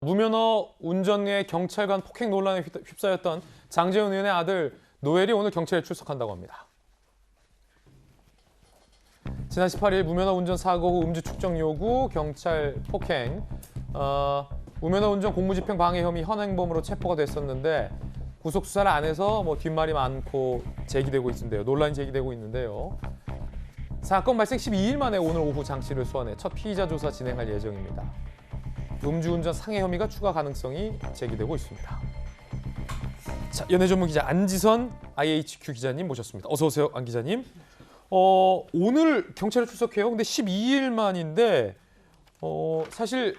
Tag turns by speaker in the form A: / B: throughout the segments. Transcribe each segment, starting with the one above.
A: 무면허 운전의 경찰관 폭행 논란에 휩싸였던 장제원 의원의 아들 노엘이 오늘 경찰에 출석한다고 합니다. 지난 18일 무면허 운전 사고 후 음주 측정 요구, 경찰 폭행, 무면허 운전 공무집행 방해 혐의 현행범으로 체포가 됐었는데 구속 수사를 안 해서 뒷말이 많고 제기되고 있는데요. 논란이 제기되고 있는데요. 사건 발생 12일 만에 오늘 오후 장 씨를 소환해 첫 피의자 조사 진행할 예정입니다. 음주운전 상해 혐의가 추가 가능성이 제기되고 있습니다. 자, 연예 전문 기자 안지선 IHQ 기자님 모셨습니다. 어서 오세요, 안 기자님. 오늘 경찰에 출석해요. 근데 12일 만인데 사실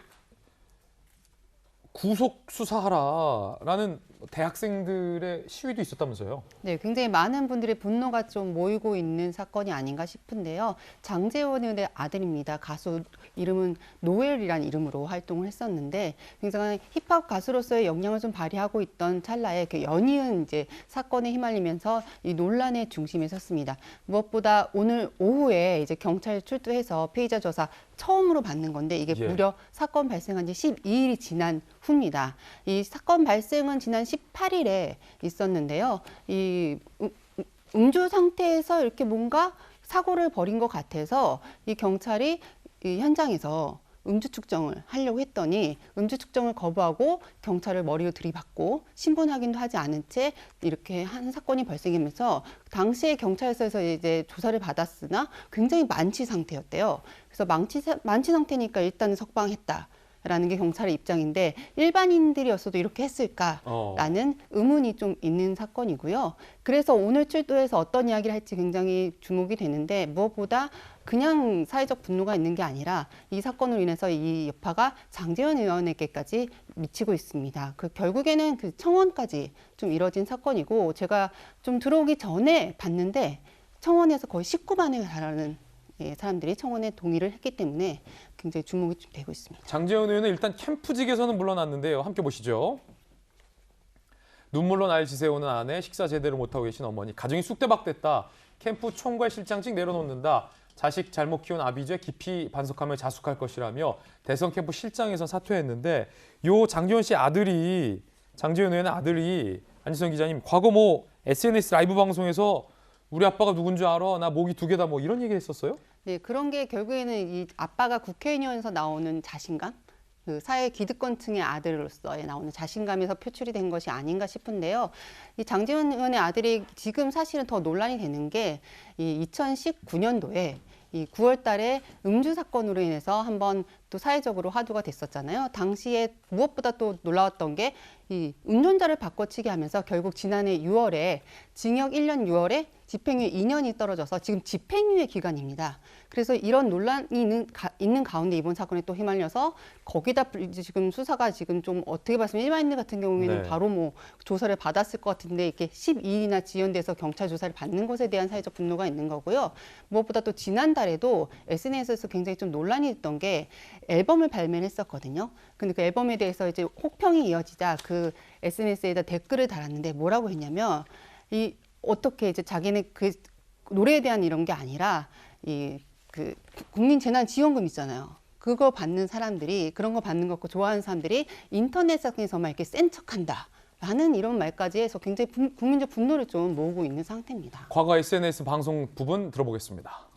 A: 구속 수사하라라는 대학생들의 시위도 있었다면서요?
B: 네, 굉장히 많은 분들의 분노가 좀 모이고 있는 사건이 아닌가 싶은데요. 장제원 의원의 아들입니다. 가수 이름은 노엘이라는 이름으로 활동을 했었는데 굉장히 힙합 가수로서의 역량을 좀 발휘하고 있던 찰나에 그 연이은 이제 사건에 휘말리면서 이 논란의 중심에 섰습니다. 무엇보다 오늘 오후에 이제 경찰 출두해서 피의자 조사 처음으로 받는 건데 이게 무려 사건 발생한 지 12일이 지난 후입니다. 이 사건 발생은 지난 18일에 있었는데요. 이 음주 상태에서 이렇게 뭔가 사고를 벌인 것 같아서 이 경찰이 이 현장에서 음주 측정을 하려고 했더니 음주 측정을 거부하고 경찰을 머리로 들이받고 신분 확인도 하지 않은 채 이렇게 한 사건이 발생하면서 당시에 경찰서에서 이제 조사를 받았으나 굉장히 만취 상태였대요. 그래서 만취 상태니까 일단은 석방했다. 라는 게 경찰의 입장인데 일반인들이었어도 이렇게 했을까라는 의문이 좀 있는 사건이고요. 그래서 오늘 출두해서 어떤 이야기를 할지 굉장히 주목이 되는데 무엇보다 그냥 사회적 분노가 있는 게 아니라 이 사건으로 인해서 이 여파가 장제원 의원에게까지 미치고 있습니다. 결국에는 그 청원까지 좀 이뤄진 사건이고 제가 좀 들어오기 전에 봤는데 청원에서 거의 19만에 달하는 사람들이 청원에 동의를 했기 때문에 굉장히 주목이 좀 되고 있습니다.
A: 장제원 의원은 일단 캠프직에서는 물러났는데요. 함께 보시죠. 눈물로 날 지새우는 아내, 식사 제대로 못하고 계신 어머니, 가정이 쑥대박됐다. 캠프 총괄 실장직 내려놓는다. 자식 잘못 키운 아비주에 깊이 반성하며 자숙할 것이라며 대선 캠프 실장에서 사퇴했는데 요 장제원 씨 아들이, 장제원 의원의 아들이 안지선 기자님, 과거 SNS 라이브 방송에서 우리 아빠가 누군지 알아? 나 목이 2개다 이런 얘기 했었어요?
B: 네, 그런 게 결국에는 이 아빠가 국회의원에서 나오는 자신감, 그 사회 기득권층의 아들로서의 나오는 자신감에서 표출이 된 것이 아닌가 싶은데요. 이 장제원 의원의 아들이 지금 사실은 더 논란이 되는 게 이 2019년도에 이 9월 달에 음주 사건으로 인해서 한번 또 사회적으로 화두가 됐었잖아요. 당시에 무엇보다 또 놀라웠던 게 이 운전자를 바꿔치기 하면서 결국 지난해 6월에 징역 1년 6월에 집행유예 2년이 떨어져서 지금 집행유예 기간입니다. 그래서 이런 논란이 있는 가운데 이번 사건에 또 휘말려서 거기다 지금 수사가 지금 좀 어떻게 봤으면 일반인들 같은 경우에는 바로 조사를 받았을 것 같은데 이렇게 12일이나 지연돼서 경찰 조사를 받는 것에 대한 사회적 분노가 있는 거고요. 무엇보다 또 지난달에도 SNS에서 굉장히 좀 논란이 있던 게 앨범을 발매를 했었거든요. 근데 그 앨범에 대해서 이제 혹평이 이어지자 그 SNS에다 댓글을 달았는데 뭐라고 했냐면 어떻게 이제 자기는 그 노래에 대한 이런 게 아니라 그 국민재난지원금 있잖아요. 그거 받는 사람들이 그런 거 받는 거 좋아하는 사람들이 인터넷상에서만 이렇게 센 척한다. 라는 이런 말까지 해서 굉장히 국민적 분노를 좀 모으고 있는 상태입니다.
A: 과거 SNS 방송 부분 들어보겠습니다.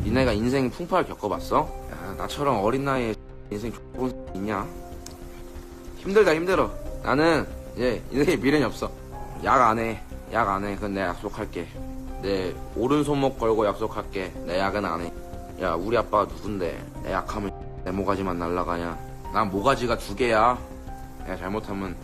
C: 니네가 인생 풍파를 겪어봤어? 야, 나처럼 어린 나이에 인생 좋은 있냐? 힘들다 힘들어. 나는 이제 인생에 미련이 없어. 약 안 해. 그건 내가 약속할게. 내 오른손목 걸고 약속할게. 내 약은 안 해. 야, 우리 아빠가 누군데 내 약하면 내 모가지만 날라가냐? 난 모가지가 2개야. 내가 잘못하면